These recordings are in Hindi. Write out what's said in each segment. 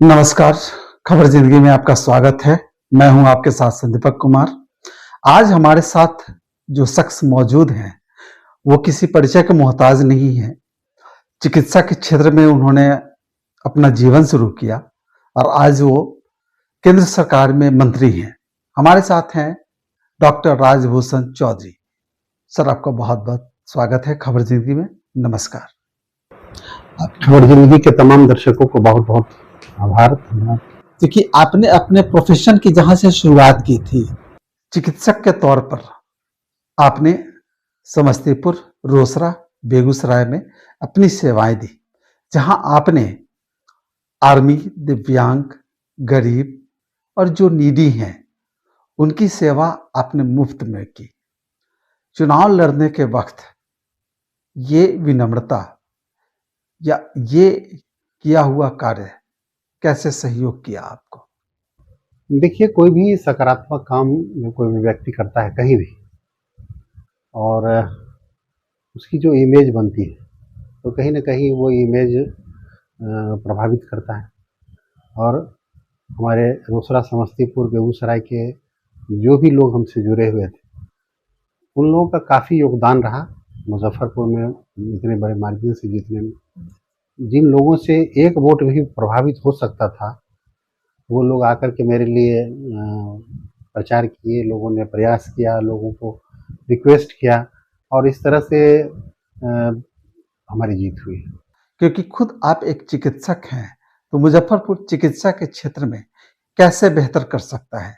नमस्कार। खबर जिंदगी में आपका स्वागत है। मैं हूं आपके साथ संदीपक कुमार। आज हमारे साथ जो शख्स मौजूद हैं वो किसी परिचय के मोहताज नहीं है। चिकित्सा के क्षेत्र में उन्होंने अपना जीवन शुरू किया और आज वो केंद्र सरकार में मंत्री हैं। हमारे साथ हैं डॉक्टर राजभूषण चौधरी। सर, आपका बहुत बहुत स्वागत है खबर जिंदगी में। नमस्कार। खबर जिंदगी के तमाम दर्शकों को बहुत बहुत आभार। देखिए, आपने अपने प्रोफेशन की जहां से शुरुआत की थी चिकित्सक के तौर पर, आपने समस्तीपुर, रोसड़ा, बेगूसराय में अपनी सेवाएं दी, जहां आपने आर्मी, दिव्यांग, गरीब और जो नीडी हैं उनकी सेवा आपने मुफ्त में की। चुनाव लड़ने के वक्त ये विनम्रता या ये किया हुआ कार्य कैसे सहयोग किया आपको? देखिए, कोई भी सकारात्मक काम जो कोई भी व्यक्ति करता है कहीं भी, और उसकी जो इमेज बनती है तो कहीं ना कहीं वो इमेज प्रभावित करता है। और हमारे रोसड़ा, समस्तीपुर, बेगूसराय के जो भी लोग हमसे जुड़े हुए थे उन लोगों का काफ़ी योगदान रहा। मुजफ्फरपुर में इतने बड़े मार्जिन से जीतने में जिन लोगों से एक वोट भी प्रभावित हो सकता था वो लोग आकर के मेरे लिए प्रचार किए, लोगों ने प्रयास किया, लोगों को रिक्वेस्ट किया और इस तरह से हमारी जीत हुई। क्योंकि खुद आप एक चिकित्सक हैं, तो मुजफ्फरपुर चिकित्सा के क्षेत्र में कैसे बेहतर कर सकता है,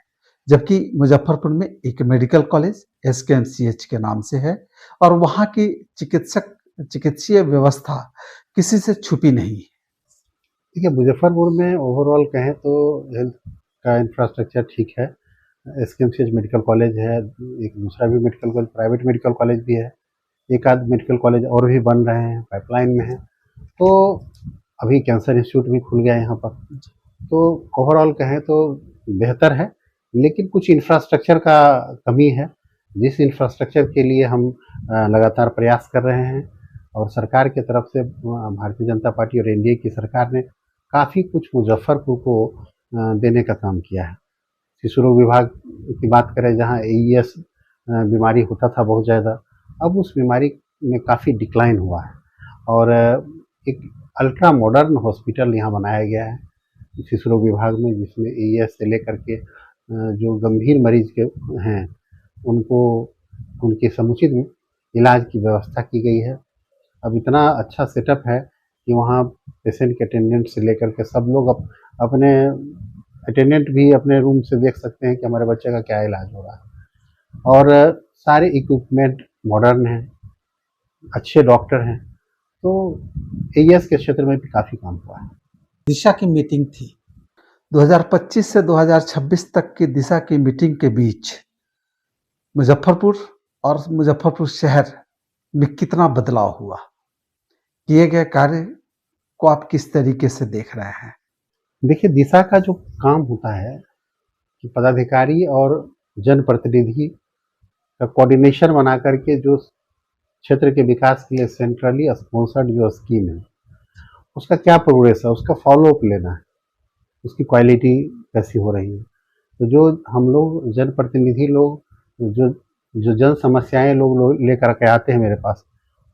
जबकि मुजफ्फरपुर में एक मेडिकल कॉलेज एसकेएमसीएच के नाम से है और वहाँ की चिकित्सीय व्यवस्था किसी से छुपी नहीं है। देखिए, मुजफ्फरपुर में ओवरऑल कहें तो हेल्थ का इंफ्रास्ट्रक्चर ठीक है। एसकेएमसीएच मेडिकल कॉलेज है, एक दूसरा भी medical college, private medical college भी है, एक आध मेडिकल कॉलेज और भी बन रहे हैं, पाइपलाइन में है। तो अभी कैंसर इंस्टीट्यूट भी खुल गया है यहाँ पर। तो ओवरऑल कहें तो बेहतर है, लेकिन कुछ इंफ्रास्ट्रक्चर का कमी है, जिस इंफ्रास्ट्रक्चर के लिए हम लगातार प्रयास कर रहे हैं। और सरकार की तरफ से भारतीय जनता पार्टी और एनडीए की सरकार ने काफ़ी कुछ मुजफ्फरपुर को देने का काम किया है। शिशु रोग विभाग की बात करें, जहाँ एईएस बीमारी होता था बहुत ज़्यादा, अब उस बीमारी में काफ़ी डिक्लाइन हुआ है और एक अल्ट्रा मॉडर्न हॉस्पिटल यहाँ बनाया गया है शिशु रोग विभाग में, जिसमें एईएस से लेकर के जो गंभीर मरीज के हैं उनको उनके समुचित इलाज की व्यवस्था की गई है। अब इतना अच्छा सेटअप है कि वहाँ पेशेंट के अटेंडेंट से लेकर के सब लोग अपने अटेंडेंट भी अपने रूम से देख सकते हैं कि हमारे बच्चे का क्या इलाज हो रहा है। और सारे इक्विपमेंट मॉडर्न हैं, अच्छे डॉक्टर हैं। तो एईएस के क्षेत्र में भी काफ़ी काम हुआ है। दिशा की मीटिंग थी 2025 से 2026 तक की। दिशा की मीटिंग के बीच मुजफ्फरपुर और मुजफ्फरपुर शहर में कितना बदलाव हुआ? किए गए कार्य को आप किस तरीके से देख रहे हैं? देखिए, दिशा का जो काम होता है कि पदाधिकारी और जनप्रतिनिधि का कोऑर्डिनेशन बना करके जो क्षेत्र के विकास के लिए सेंट्रली स्पॉन्सर्ड जो स्कीम है उसका क्या प्रोग्रेस है, उसका फॉलोअप लेना है, उसकी क्वालिटी कैसी हो रही है। तो जो हम लोग जनप्रतिनिधि लोग जो जो जन समस्याएं लोग लेकर के आते हैं मेरे पास,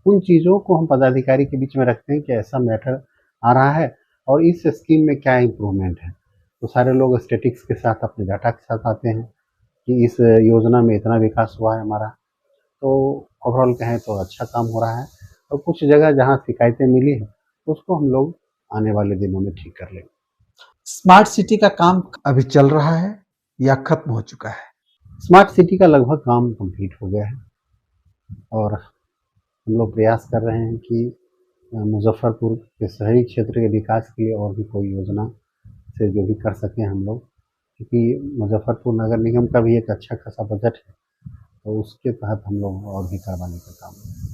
उन चीज़ों को हम पदाधिकारी के बीच में रखते हैं कि ऐसा मैटर आ रहा है और इस स्कीम में क्या इम्प्रूवमेंट है। तो सारे लोग स्टेटिक्स के साथ, अपने डाटा के साथ आते हैं कि इस योजना में इतना विकास हुआ है हमारा। तो ओवरऑल कहें तो अच्छा काम हो रहा है और कुछ जगह जहाँ शिकायतें मिली हैं उसको हम लोग आने वाले दिनों में ठीक कर लेंगे। स्मार्ट सिटी का काम अभी चल रहा है या खत्म हो चुका है? स्मार्ट सिटी का लगभग काम कंप्लीट हो गया है और हम लोग प्रयास कर रहे हैं कि मुजफ्फरपुर के शहरी क्षेत्र के विकास के लिए और भी कोई योजना से जो भी कर सकें हम लोग, क्योंकि मुजफ्फरपुर नगर निगम का भी एक अच्छा खासा बजट है, तो उसके तहत हम लोग और भी करवाने का काम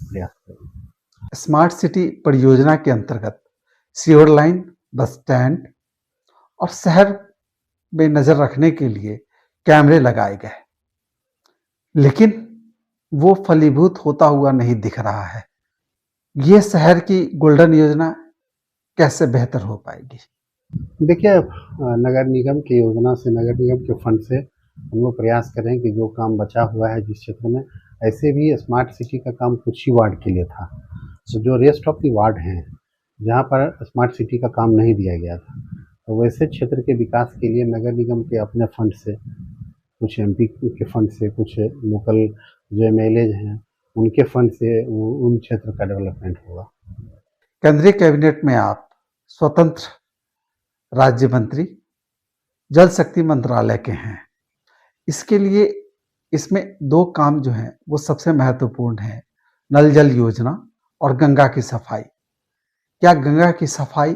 प्रयास करेंगे। स्मार्ट सिटी परियोजना के अंतर्गत सीवर लाइन, बस स्टैंड और शहर में नजर रखने के लिए कैमरे लगाए गए, लेकिन वो फलीभूत होता हुआ नहीं दिख रहा है। ये शहर की गोल्डन योजना कैसे बेहतर हो पाएगी? देखिए नगर निगम की योजना से, नगर निगम के फंड से हम लोग प्रयास कर रहे हैं कि जो काम बचा हुआ है जिस क्षेत्र में, ऐसे भी स्मार्ट सिटी का काम कुछ ही वार्ड के लिए था। तो जो रेस्ट ऑफ द वार्ड हैं, जहाँ पर स्मार्ट सिटी का काम नहीं दिया गया था, तो वैसे क्षेत्र के विकास के लिए नगर निगम के अपने फंड से, कुछ एमपी के फंड से, कुछ लोकल जो एमएलए हैं, उनके फंड से उन क्षेत्र का डेवलपमेंट होगा। केंद्रीय कैबिनेट में आप स्वतंत्र राज्य मंत्री जल शक्ति मंत्रालय के हैं। इसके लिए इसमें दो काम जो हैं वो सबसे महत्वपूर्ण है, नल जल योजना और गंगा की सफाई। क्या गंगा की सफाई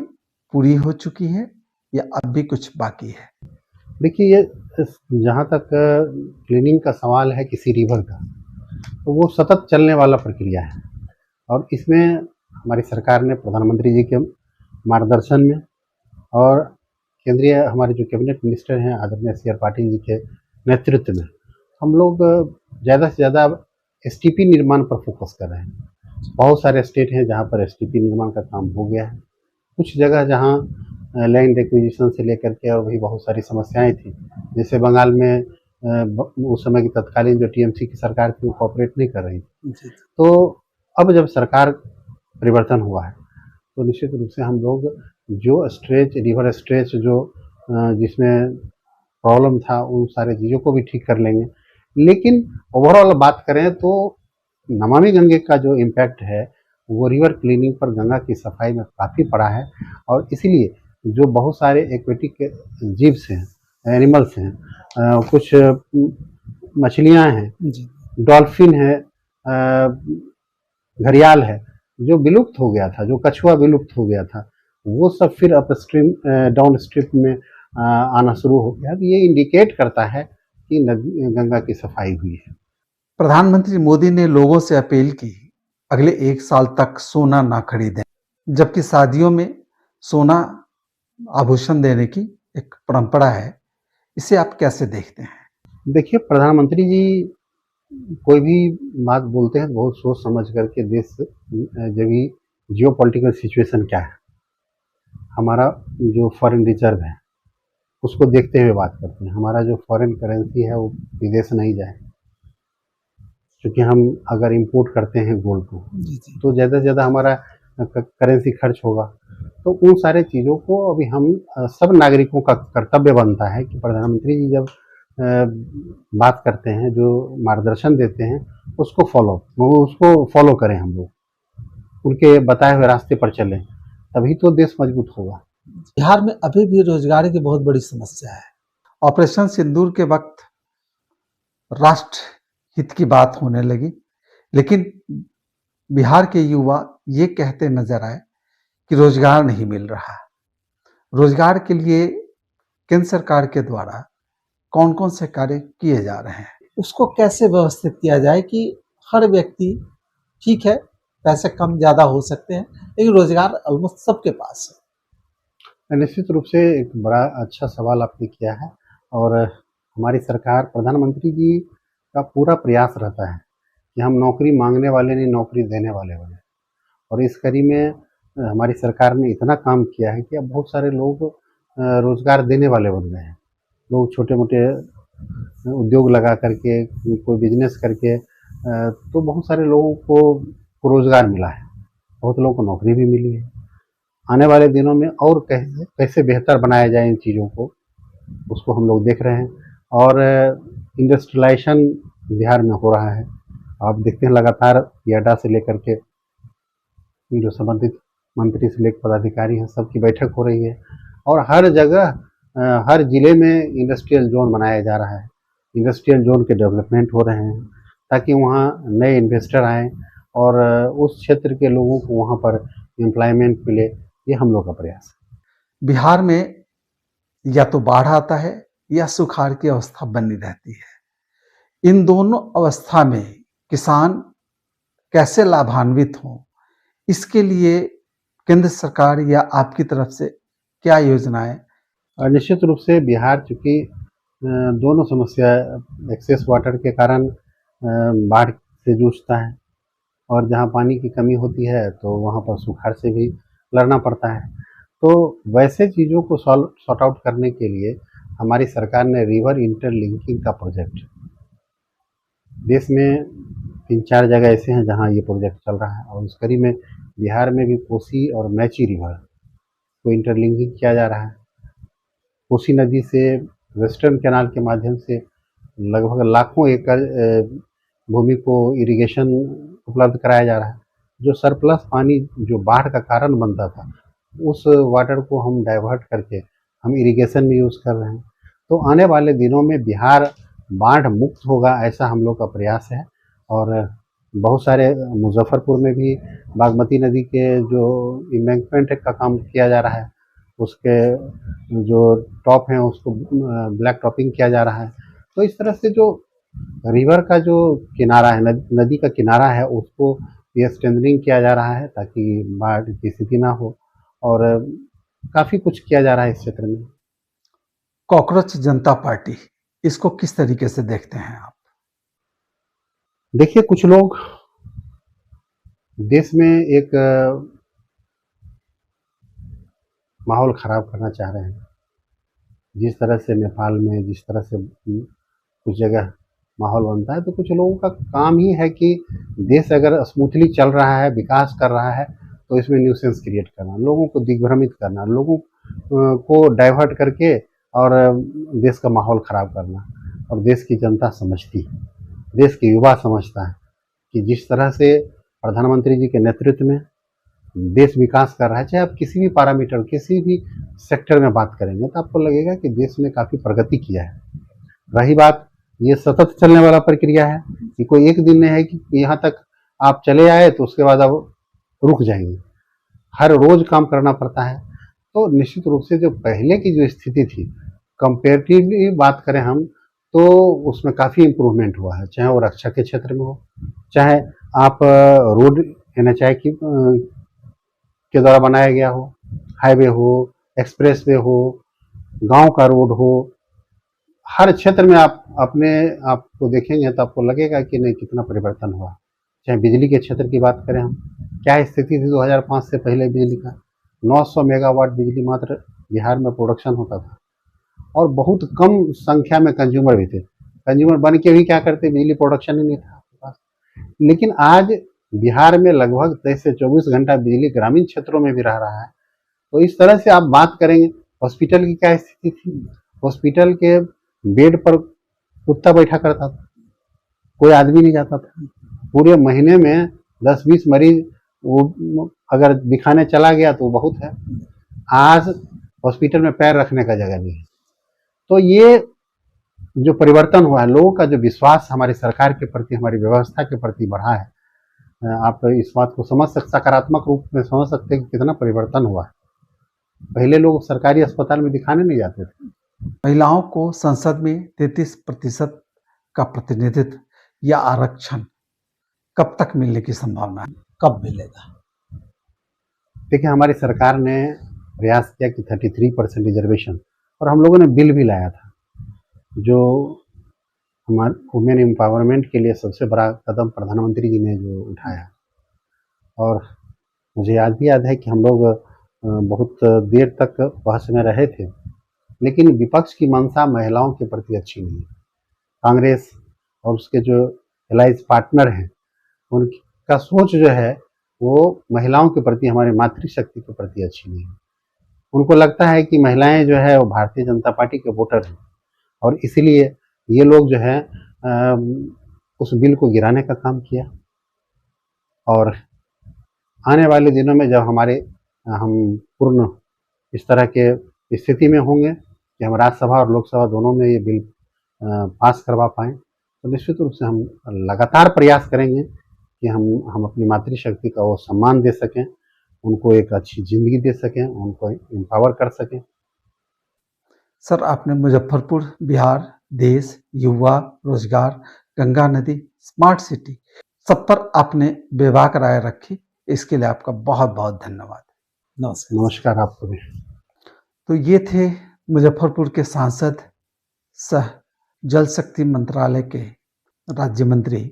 पूरी हो चुकी है या अब भी कुछ बाकी है? देखिए ये जहाँ तक क्लीनिंग का सवाल है किसी रिवर का, तो वो सतत चलने वाला प्रक्रिया है और इसमें हमारी सरकार ने प्रधानमंत्री जी के मार्गदर्शन में और केंद्रीय हमारे जो कैबिनेट मिनिस्टर हैं आदरणीय सी आर पाटिल जी के नेतृत्व में हम लोग ज़्यादा से ज़्यादा एसटीपी निर्माण पर फोकस कर रहे हैं। बहुत सारे स्टेट हैं जहाँ पर एसटीपी निर्माण का काम हो गया है। कुछ जगह जहाँ लैंड एक्विजिशन से लेकर के और भी बहुत सारी समस्याएं थी, जैसे बंगाल में उस समय की तत्कालीन जो टीएमसी की सरकार थी वो कोऑपरेट नहीं कर रही थी। तो अब जब सरकार परिवर्तन हुआ है तो निश्चित रूप से हम लोग जो स्ट्रेच रिवर स्ट्रेच जो जिसमें प्रॉब्लम था उन सारे चीज़ों को भी ठीक कर लेंगे। लेकिन ओवरऑल बात करें तो नमामि गंगे का जो इम्पैक्ट है वो रिवर क्लीनिंग पर, गंगा की सफाई में काफ़ी पड़ा है और इसीलिए जो बहुत सारे एक्वेटिक जीव्स हैं, एनिमल्स हैं, कुछ मछलियाँ हैं, डॉल्फिन है, घड़ियाल है, जो विलुप्त हो गया था, जो कछुआ विलुप्त हो गया था, वो सब फिर अपस्ट्रीम डाउन स्ट्रीम में आना शुरू हो गया। तो ये इंडिकेट करता है कि गंगा की सफाई हुई है। प्रधानमंत्री मोदी ने लोगों से अपील की अगले 1 साल तक सोना ना खरीदें, जबकि शादियों में सोना आभूषण देने की एक परंपरा है। इसे आप कैसे देखते हैं? देखिए प्रधानमंत्री जी कोई भी बात बोलते हैं तो बहुत सोच समझ करके देश जब भी जियो पॉलिटिकल सिचुएशन क्या है, हमारा जो फॉरेन रिजर्व है उसको देखते हुए बात करते हैं। हमारा जो फॉरेन करेंसी है वो विदेश नहीं जाए, क्योंकि हम अगर इंपोर्ट करते हैं गोल्ड को तो ज़्यादा से ज़्यादा हमारा करेंसी खर्च होगा। तो उन सारे चीज़ों को अभी हम सब नागरिकों का कर्तव्य बनता है कि प्रधानमंत्री जी जब बात करते हैं, जो मार्गदर्शन देते हैं, उसको फॉलो करें हम लोग, उनके बताए हुए रास्ते पर चलें, तभी तो देश मजबूत होगा। बिहार में अभी भी रोजगार की बहुत बड़ी समस्या है। ऑपरेशन सिंदूर के वक्त राष्ट्र हित की बात होने लगी, लेकिन बिहार के युवा ये कहते नजर आए कि रोजगार नहीं मिल रहा। रोजगार के लिए केंद्र सरकार के द्वारा कौन कौन से कार्य किए जा रहे हैं, उसको कैसे व्यवस्थित किया जाए कि हर व्यक्ति, ठीक है पैसे कम ज़्यादा हो सकते हैं लेकिन रोजगार ऑलमोस्ट सबके पास है। निश्चित रूप से एक बड़ा अच्छा सवाल आपने किया है और हमारी सरकार, प्रधानमंत्री जी का पूरा प्रयास रहता है कि हम नौकरी मांगने वाले नहीं, नौकरी देने वाले बने। और इस कड़ी में हमारी सरकार ने इतना काम किया है कि अब बहुत सारे लोग रोजगार देने वाले बन गए हैं। लोग छोटे मोटे उद्योग लगा करके, कोई बिजनेस करके, तो बहुत सारे लोगों को रोजगार मिला है, बहुत लोगों को नौकरी भी मिली है। आने वाले दिनों में और कैसे कैसे बेहतर बनाया जाए इन चीज़ों को, उसको हम लोग देख रहे हैं। और इंडस्ट्रियलाइजेशन बिहार में हो रहा है, आप देखते हैं लगातार याडा से लेकर के जो संबंधित मंत्री से लेकर पदाधिकारी हैं, सबकी बैठक हो रही है और हर जगह हर जिले में इंडस्ट्रियल जोन बनाया जा रहा है। इंडस्ट्रियल जोन के डेवलपमेंट हो रहे हैं ताकि वहाँ नए इन्वेस्टर आएँ और उस क्षेत्र के लोगों को वहाँ पर एम्प्लॉयमेंट मिले। ये हम लोग का प्रयास है। बिहार में या तो बाढ़ आता है या सुखाड़ की अवस्था बनी रहती है। इन दोनों अवस्था में किसान कैसे लाभान्वित हों, इसके लिए केंद्र सरकार या आपकी तरफ से क्या योजनाएं? और निश्चित रूप से बिहार चूँकि दोनों समस्या, एक्सेस वाटर के कारण बाढ़ से जूझता है और जहाँ पानी की कमी होती है तो वहाँ पर सुखाड़ से भी लड़ना पड़ता है। तो वैसे चीज़ों को सॉर्ट आउट करने के लिए हमारी सरकार ने रिवर इंटरलिंकिंग का प्रोजेक्ट, देश में 3-4 जगह ऐसे हैं जहाँ ये प्रोजेक्ट चल रहा है, और उस कड़ी में बिहार में भी कोसी और मैची रिवर को इंटरलिंकिंग किया जा रहा है। कोसी नदी से वेस्टर्न कैनाल के माध्यम से लगभग लाखों एकड़ भूमि को इरिगेशन उपलब्ध कराया जा रहा है। जो सरप्लस पानी जो बाढ़ का कारण बनता था, उस वाटर को हम डाइवर्ट करके हम इरिगेशन में यूज़ कर रहे हैं। तो आने वाले दिनों में बिहार बाढ़ मुक्त होगा, ऐसा हम लोग का प्रयास है। और बहुत सारे मुजफ्फरपुर में भी बागमती नदी के जो इम्बैंकमेंट का काम किया जा रहा है, उसके जो टॉप हैं उसको ब्लैक टॉपिंग किया जा रहा है। तो इस तरह से जो रिवर का जो किनारा है, नदी का किनारा है, उसको ये स्ट्रेंथनिंग किया जा रहा है ताकि बाढ़ की स्थिति ना हो, और काफ़ी कुछ किया जा रहा है इस क्षेत्र में। कॉकरोच जनता पार्टी, इसको किस तरीके से देखते हैं आप? देखिए, कुछ लोग देश में एक माहौल ख़राब करना चाह रहे हैं। जिस तरह से नेपाल में जिस तरह से कुछ जगह माहौल बनता है, तो कुछ लोगों का काम ही है कि देश अगर स्मूथली चल रहा है, विकास कर रहा है, तो इसमें न्यूसेंस क्रिएट करना, लोगों को दिग्भ्रमित करना, लोगों को डाइवर्ट करके और देश का माहौल ख़राब करना। और देश की जनता समझती है, देश के युवा समझता है कि जिस तरह से प्रधानमंत्री जी के नेतृत्व में देश विकास कर रहा है, चाहे आप किसी भी पैरामीटर, किसी भी सेक्टर में बात करेंगे, तो आपको लगेगा कि देश ने काफ़ी प्रगति किया है। रही बात, ये सतत चलने वाला प्रक्रिया है कि कोई एक दिन नहीं है कि यहाँ तक आप चले आए तो उसके बाद आप रुक जाएंगे। हर रोज काम करना पड़ता है। तो निश्चित रूप से जो पहले की जो स्थिति थी, कंपेरेटिवली बात करें हम, तो उसमें काफ़ी इम्प्रूवमेंट हुआ है, चाहे वो रक्षा के क्षेत्र में हो, चाहे आप रोड NHI के द्वारा बनाया गया हो, हाईवे हो, एक्सप्रेस वे हो, गांव का रोड हो, हर क्षेत्र में आप अपने आप को देखेंगे तो आपको लगेगा कि नहीं, कितना परिवर्तन हुआ। चाहे बिजली के क्षेत्र की बात करें हम, क्या स्थिति थी 2005 से पहले बिजली का? 900 मेगावाट बिजली मात्र बिहार में प्रोडक्शन होता था, और बहुत कम संख्या में कंज्यूमर भी थे। कंज्यूमर बन के भी क्या करते, बिजली प्रोडक्शन ही नहीं था आपके पास। लेकिन आज बिहार में लगभग 23 से 24 घंटा बिजली ग्रामीण क्षेत्रों में भी रह रहा है। तो इस तरह से आप बात करेंगे, हॉस्पिटल की क्या स्थिति थी? हॉस्पिटल के बेड पर कुत्ता बैठा करता था, कोई आदमी नहीं जाता था। पूरे महीने में 10-20 मरीज वो अगर दिखाने चला गया तो बहुत है। आज हॉस्पिटल में पैर रखने का जगह नहीं है। तो ये जो परिवर्तन हुआ है, लोगों का जो विश्वास हमारी सरकार के प्रति, हमारी व्यवस्था के प्रति बढ़ा है, आप इस बात को समझ सकते, सकारात्मक रूप में समझ सकते हैं कि कितना परिवर्तन हुआ है। पहले लोग सरकारी अस्पताल में दिखाने नहीं जाते थे। महिलाओं को संसद में 33% का प्रतिनिधित्व या आरक्षण कब तक मिलने की संभावना है, कब मिलेगा? देखिए, हमारी सरकार ने प्रयास किया कि 33% रिजर्वेशन, और हम लोगों ने बिल भी लाया था, जो हमारे वुमेन एम्पावरमेंट के लिए सबसे बड़ा कदम प्रधानमंत्री जी ने जो उठाया। और मुझे याद है कि हम लोग बहुत देर तक बहस में रहे थे, लेकिन विपक्ष की मंशा महिलाओं के प्रति अच्छी नहीं है। कांग्रेस और उसके जो एलाइज पार्टनर हैं, उनका सोच जो है वो महिलाओं के प्रति, हमारी मातृशक्ति के प्रति अच्छी नहीं है। उनको लगता है कि महिलाएं जो है वो भारतीय जनता पार्टी के वोटर हैं, और इसीलिए ये लोग जो है उस बिल को गिराने का काम किया। और आने वाले दिनों में जब हम पूर्ण इस तरह के स्थिति में होंगे कि हम राज्यसभा और लोकसभा दोनों में ये बिल पास करवा पाएँ, तो निश्चित रूप से हम लगातार प्रयास करेंगे कि हम अपनी मातृशक्ति का वो सम्मान दे सकें, उनको एक अच्छी ज़िंदगी दे सकें, उनको एम्पावर कर सकें। सर, आपने मुजफ्फरपुर, बिहार, देश, युवा, रोजगार, गंगा नदी, स्मार्ट सिटी, सब पर आपने बेबाक राय रखी। इसके लिए आपका बहुत बहुत धन्यवाद। नमस्कार। नमस्कार आपको भी। तो ये थे मुजफ्फरपुर के सांसद सह जल शक्ति मंत्रालय के राज्य मंत्री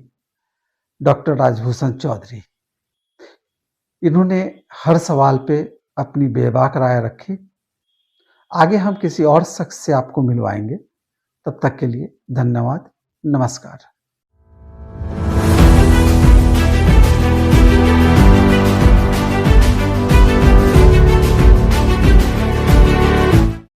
डॉक्टर राजभूषण चौधरी। इन्होंने हर सवाल पे अपनी बेबाक राय रखें। आगे हम किसी और शख्स से आपको मिलवाएंगे। तब तक के लिए धन्यवाद। नमस्कार।